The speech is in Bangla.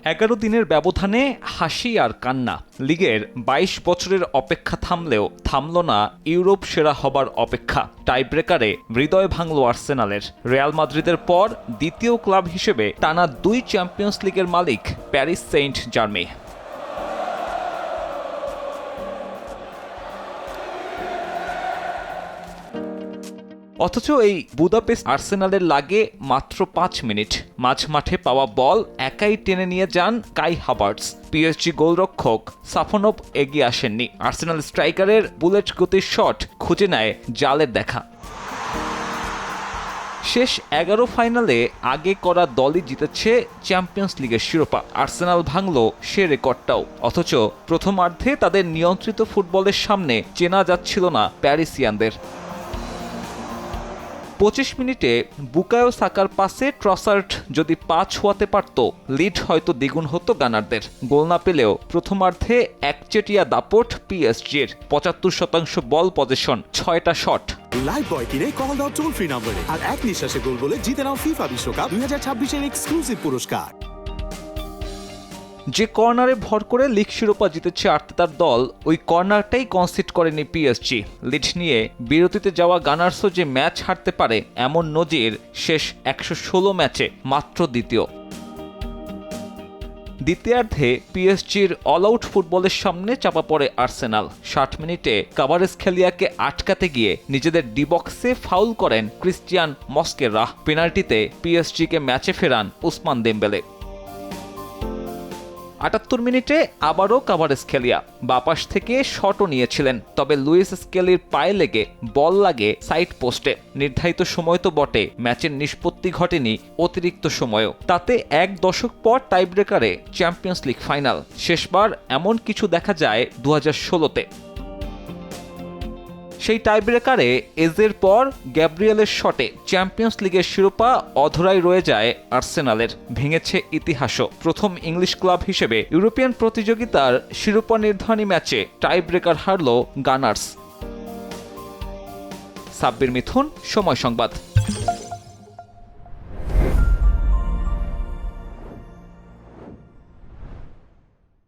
11 দিনের ব্যবধানে হাসি আর কান্না। লিগের 22 বছরের অপেক্ষা থামল না ইউরোপ সেরা হবার অপেক্ষা। টাইব্রেকারে হৃদয় ভাঙল আর্সেনালের। রিয়াল মাদ্রিদের পর দ্বিতীয় ক্লাব হিসেবে টানা 2 চ্যাম্পিয়ন্স লিগের মালিক প্যারিস সেন্ট জার্মি। অথচ এই বুদাপেস্ট আর্সেনালের লাগে মাত্র 5 মিনিট। মাঝ মাঠে পাওয়া বল একাই টেনে নিয়ে যান কাই হাভার্টস। পিএসজি গোলরক্ষক সাফনভ এগিয়ে আসেননি। আর্সেনাল স্ট্রাইকারের বুলেট গতির শট খুঁজে নেয় জালের দেখা। শেষ 11 ফাইনালে আগে করা দলই জিতেছে চ্যাম্পিয়ন্স লিগের শিরোপা। আর্সেনাল ভাঙল সে রেকর্ডটাও। অথচ প্রথমার্ধে তাদের নিয়ন্ত্রিত ফুটবলের সামনে চেনা যাচ্ছিল না প্যারিসিয়ানদের। 25 মিনিটে বুকায়ো সাকার পাসে ট্রসার্ড যদি 5 ছোঁয়াতে পারত, লিড হয়তো দ্বিগুণ হতো গানারদের। গোল না পেলেও প্রথমার্ধে একচেটিয়া দাপট পিএসজির। 75% বল পজিশন, 6টা শট। লাইভ বয় কিনে কল দাও টোল ফ্রি নম্বরে আর এক নিঃশ্বাসে গোল বলে জিতে নাও ফিফা বিশ্বকাপ 2026 এর এক্সক্লুসিভ পুরস্কার। যে কর্নারে ভর করে লিগ শিরোপা জিতেছে আর্তেতার দল, ওই কর্নারটাই কনসিড করেনি পিএসজি। লিড নিয়ে বিরতিতে যাওয়া গানার্সও যে ম্যাচ হারতে পারে এমন নজির শেষ 116 ম্যাচে মাত্র দ্বিতীয়। দ্বিতীয়ার্ধে পিএসজির অল আউট ফুটবলের সামনে চাপা পড়ে আর্সেনাল। 60 মিনিটে কাভারেজখেলিয়াকে আটকাতে গিয়ে নিজেদের ডি বক্সে ফাউল করেন ক্রিস্টিয়ান মস্কেরা। পেনাল্টিতে পিএসজিকে ম্যাচে ফেরান উসমান দেমবেলে। 78 মিনিটে আবারও কাভারেজখেলিয়া বাপাস থেকে শটও নিয়েছিলেন, তবে লুইস স্কেলির পায়ে লেগে বল লাগে সাইড পোস্টে। নির্ধারিত সময় তো বটে, ম্যাচের নিষ্পত্তি ঘটেনি অতিরিক্ত সময়ও। তাতে 1 দশক পর টাইব্রেকারে চ্যাম্পিয়ন্স লিগ ফাইনাল। শেষবার এমন কিছু দেখা যায় 2016-তে। সেই টাইব্রেকারে এজের পর গ্যাব্রিয়েলের শটে চ্যাম্পিয়ন্স লিগের শিরোপা অধরাই রয়ে যায় আর্সেনালের। ভেঙেছে ইতিহাসও। প্রথম ইংলিশ ক্লাব হিসেবে ইউরোপিয়ান প্রতিযোগিতার শিরোপা নির্ধারণী ম্যাচে টাইব্রেকার হারল গানার্স। সাব্বির মিথুন, সময় সংবাদ।